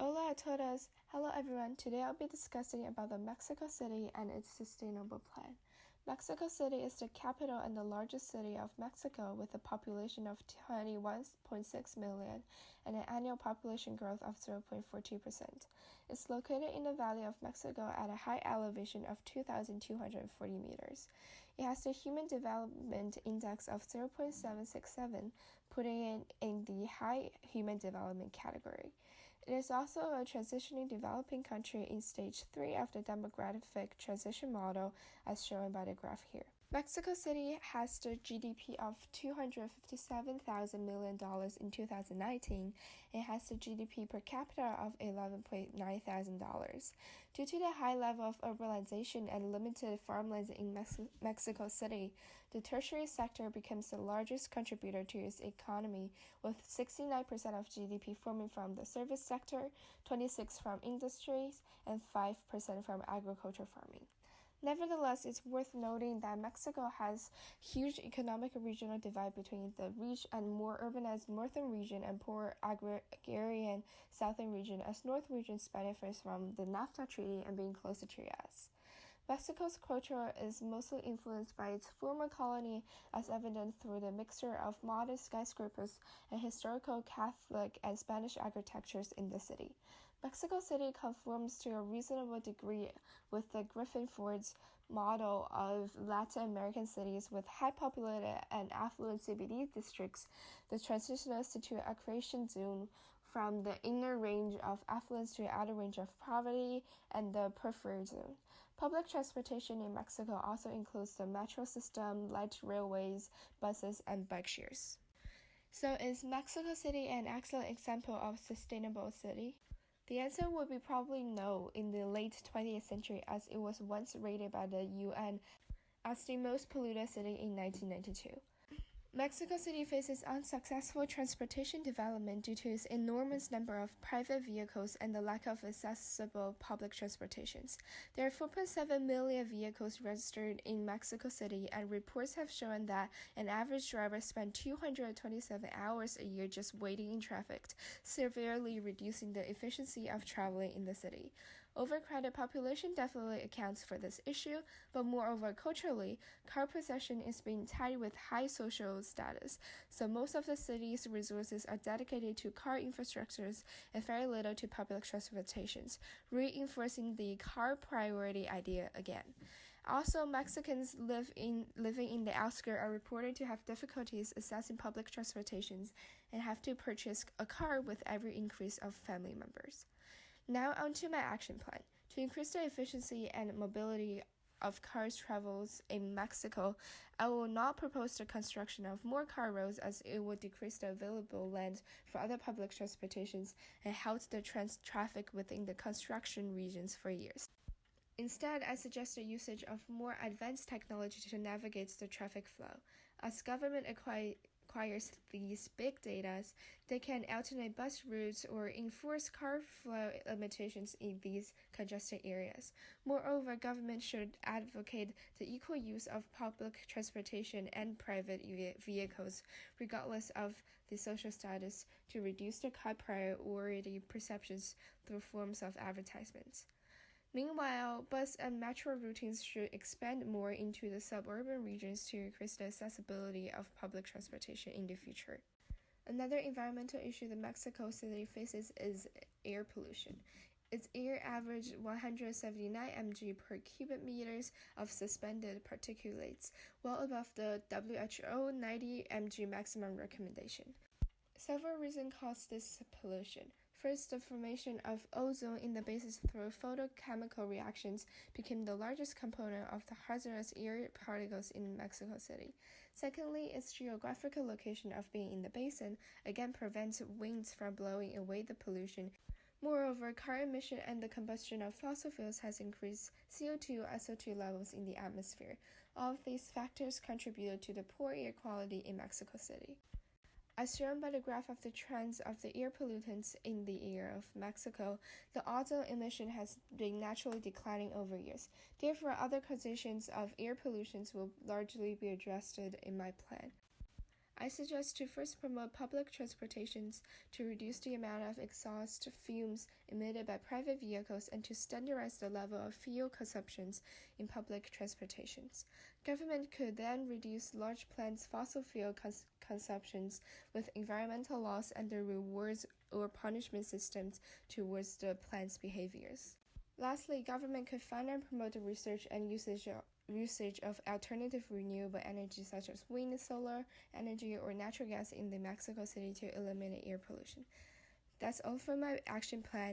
Hola a todos! Hello everyone! Today I'll be discussing about the Mexico City and its sustainable plan. Mexico City is the capital and the largest city of Mexico with a population of 21.6 million and an annual population growth of 0.42%. It's located in the Valley of Mexico at a high elevation of 2,240 meters. It has the Human Development Index of 0.767, putting it in the high human development category. It is also a transitioning developing country in stage 3 of the demographic transition model as shown by the graph here. Mexico City has the GDP of $257,000 million in 2019 and has the GDP per capita of $11.9 thousand. Due to the high level of urbanization and limited farmlands in Mexico City, the tertiary sector becomes the largest contributor to its economy, with 69% of GDP forming from the service sector, 26% from industries, and 5% from agriculture farming. Nevertheless, it's worth noting that Mexico has huge economic regional divide between the rich and more urbanized northern region and poor agrarian southern region, as north regions benefits from the NAFTA treaty and being closer to US. Mexico's culture is mostly influenced by its former colony, as evident through the mixture of modern skyscrapers and historical Catholic and Spanish architectures in the city. Mexico City conforms to a reasonable degree with the Griffin Ford's model of Latin American cities with high populated and affluent CBD districts. The transitional to a creation zone from the inner range of affluence to the outer range of poverty and the periphery zone. Public transportation in Mexico also includes the metro system, light railways, buses, and bike shares. So is Mexico City an excellent example of sustainable city? The answer would be probably no in the late 20th century, as it was once rated by the UN as the most polluted city in 1992. Mexico City faces unsuccessful transportation development due to its enormous number of private vehicles and the lack of accessible public transportations. There are 4.7 million vehicles registered in Mexico City, and reports have shown that an average driver spends 227 hours a year just waiting in traffic, severely reducing the efficiency of traveling in the city. Overcrowded population definitely accounts for this issue, but moreover, culturally, car possession is being tied with high social status, so most of the city's resources are dedicated to car infrastructures and very little to public transportations, reinforcing the car priority idea again. Also, Mexicans living in the outskirts are reported to have difficulties accessing public transportations and have to purchase a car with every increase of family members. Now onto my action plan. To increase the efficiency and mobility of cars travels in Mexico, I will not propose the construction of more car roads, as it would decrease the available land for other public transportations and halt the traffic within the construction regions for years. Instead, I suggest the usage of more advanced technology to navigate the traffic flow. As government acquires these big data, they can alternate bus routes or enforce car flow limitations in these congested areas. Moreover, government should advocate the equal use of public transportation and private vehicles, regardless of the social status, to reduce the car priority perceptions through forms of advertisements. Meanwhile, bus and metro routines should expand more into the suburban regions to increase the accessibility of public transportation in the future. Another environmental issue that Mexico City faces is air pollution. Its air averaged 179 mg per cubic meters of suspended particulates, well above the WHO 90 mg maximum recommendation. Several reasons cause this pollution. First, the formation of ozone in the bases through photochemical reactions became the largest component of the hazardous air particles in Mexico City. Secondly, its geographical location of being in the basin again prevents winds from blowing away the pollution. Moreover, car emission and the combustion of fossil fuels has increased CO2 and SO2 levels in the atmosphere. All of these factors contributed to the poor air quality in Mexico City. As shown by the graph of the trends of the air pollutants in the air of Mexico, the ozone emission has been naturally declining over years. Therefore, other causations of air pollution will largely be addressed in my plan. I suggest to first promote public transportations to reduce the amount of exhaust fumes emitted by private vehicles and to standardize the level of fuel consumptions in public transportations. Government could then reduce large plants' fossil fuel consumptions with environmental laws and the rewards or punishment systems towards the plant's behaviors. Lastly, government could fund and promote the research and usage of alternative renewable energy such as wind, solar energy, or natural gas in the Mexico City to eliminate air pollution. That's all for my action plan.